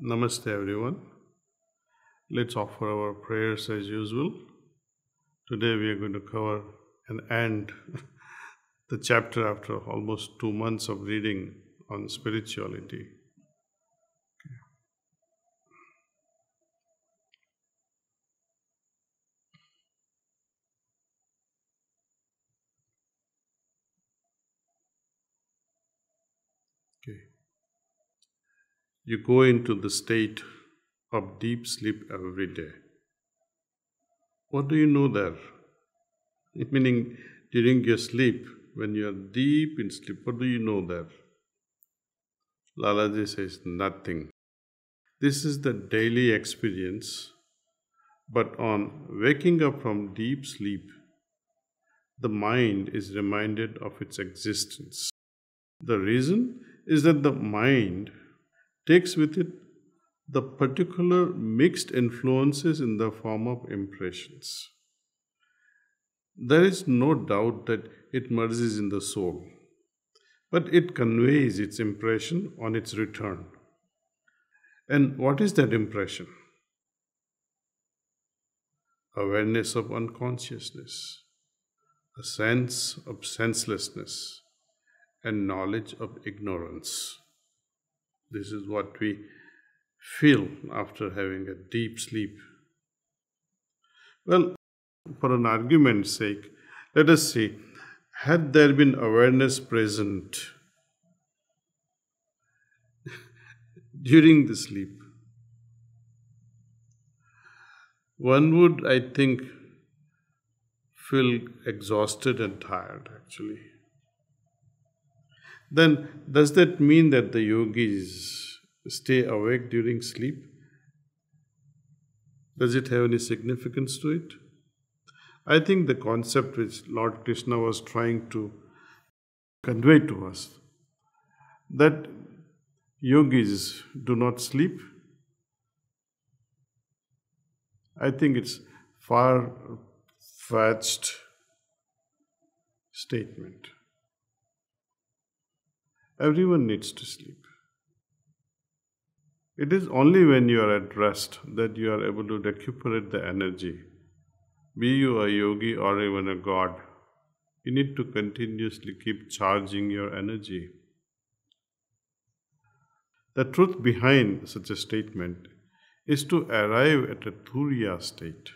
Namaste everyone. Let's offer our prayers as usual. Today we are going to cover and end the chapter after almost 2 months of reading on spirituality. Okay. You go into the state of deep sleep every day. What do you know there? Meaning, during your sleep, when you are deep in sleep, what do you know there? Lalaji says nothing. This is the daily experience, but on waking up from deep sleep, the mind is reminded of its existence. The reason is that the mind takes with it the particular mixed influences in the form of impressions. There is no doubt that it merges in the soul, but it conveys its impression on its return. And what is that impression? Awareness of unconsciousness, a sense of senselessness, and knowledge of ignorance. This is what we feel after having a deep sleep. Well, for an argument's sake, let us see, had there been awareness present during the sleep, one would, I think, feel exhausted and tired actually. Then, does that mean that the yogis stay awake during sleep? Does it have any significance to it? I think the concept which Lord Krishna was trying to convey to us, that yogis do not sleep, I think it's far-fetched statement. Everyone needs to sleep. It is only when you are at rest that you are able to recuperate the energy. Be you a yogi or even a god, you need to continuously keep charging your energy. The truth behind such a statement is to arrive at a turiya state.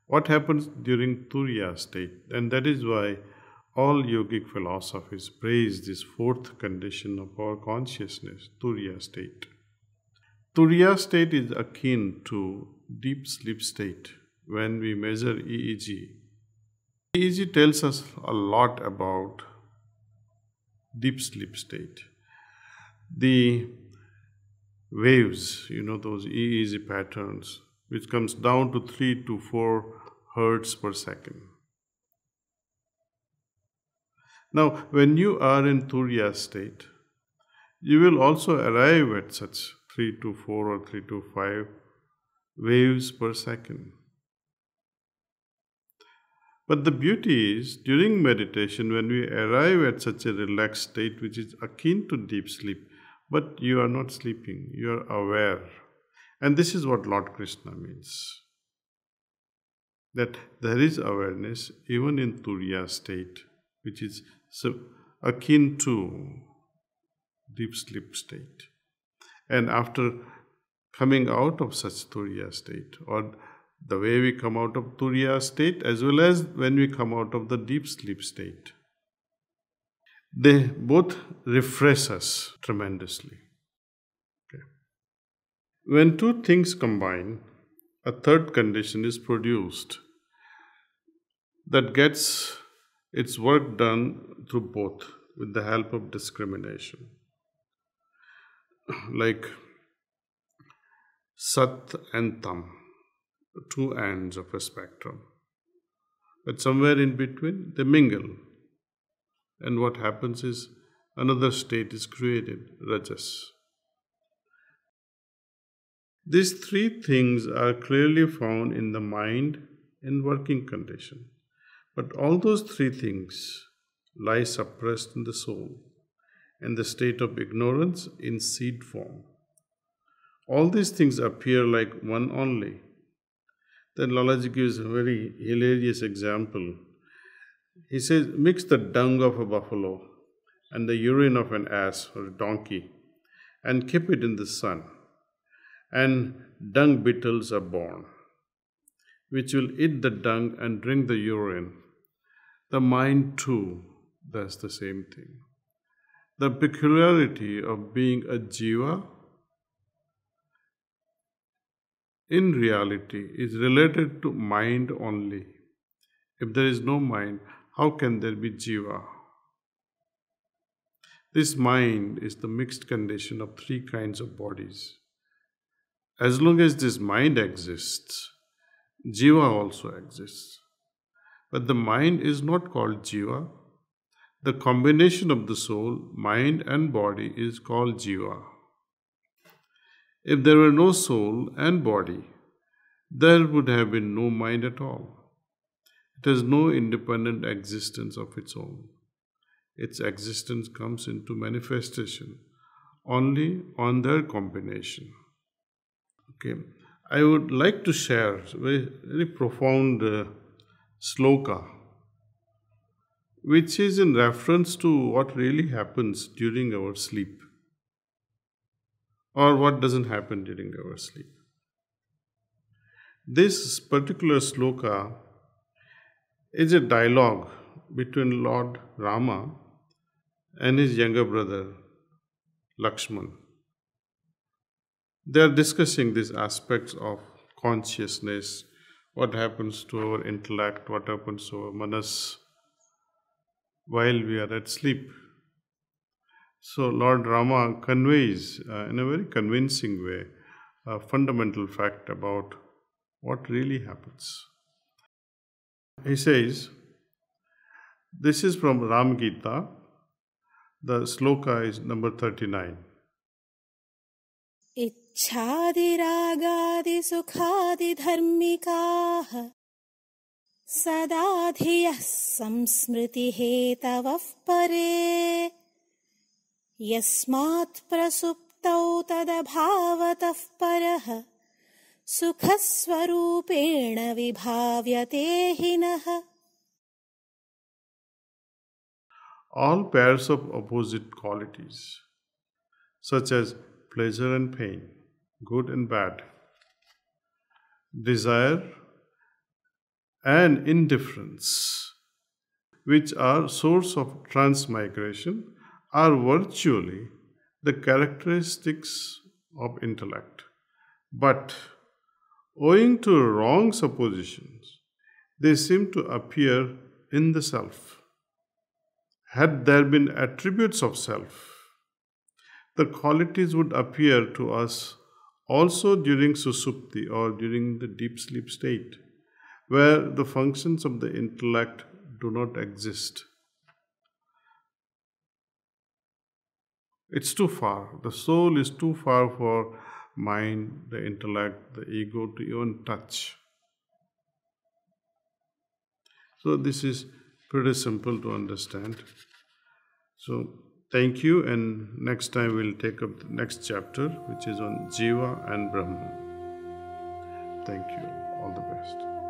What happens during turiya state? And that is why all yogic philosophies praise this fourth condition of our consciousness, turiya state. Turiya state is akin to deep sleep state when we measure EEG. EEG tells us a lot about deep sleep state. The waves, those EEG patterns, which comes down to 3 to 4 hertz per second. Now, when you are in turiya state, you will also arrive at such 3 to 4 or 3 to 5 waves per second. But the beauty is, during meditation, when we arrive at such a relaxed state which is akin to deep sleep, but you are not sleeping, you are aware. And this is what Lord Krishna means. That there is awareness even in turiya state, which is akin to deep sleep state. And after coming out of such turiya state, or the way we come out of turiya state as well as when we come out of the deep sleep state, they both refresh us tremendously. Okay. When two things combine, a third condition is produced that gets its work done through both with the help of discrimination. Like Sat and Tam, two ends of a spectrum. But somewhere in between, they mingle. And what happens is another state is created, Rajas. These three things are clearly found in the mind and working condition. But all those three things lie suppressed in the soul. and the state of ignorance in seed form. All these things appear like one only. Then Lalaji gives a very hilarious example. He says, mix the dung of a buffalo and the urine of an ass or a donkey and keep it in the sun, and dung beetles are born, which will eat the dung and drink the urine. The mind too does the same thing. The peculiarity of being a jiva in reality is related to mind only. If there is no mind, how can there be jiva? This mind is the mixed condition of three kinds of bodies. As long as this mind exists, jiva also exists. But the mind is not called jiva. The combination of the soul, mind and body is called jiva. If there were no soul and body, there would have been no mind at all. It has no independent existence of its own. Its existence comes into manifestation only on their combination. Okay, I would like to share a very profound sloka, which is in reference to what really happens during our sleep, or what doesn't happen during our sleep. This particular sloka is a dialogue between Lord Rama and his younger brother Lakshman. They are discussing these aspects of consciousness, what happens to our intellect, what happens to our manas while we are at sleep. So Lord Rama conveys in a very convincing way a fundamental fact about what really happens. He says, this is from Ram Gita, the sloka is number 39. इच्छादिरागादि सुखादि धर्मिकाः सदा धियः संस्मृति हेतवः परे यस्मात् प्रसुप्तौ तदभावतः परः सुखस्वरूपेण विभाव्यते हि नः. All pairs of opposite qualities, such as pleasure and pain, good and bad, desire and indifference, which are source of transmigration, are virtually the characteristics of intellect. But owing to wrong suppositions, they seem to appear in the self. Had there been attributes of self, the qualities would appear to us also during susupti or during the deep sleep state, where the functions of the intellect do not exist. It's too far. The soul is too far for mind, the intellect, the ego to even touch. So this is pretty simple to understand. So thank you, and next time we'll take up the next chapter, which is on Jiva and Brahma. Thank you. All the best.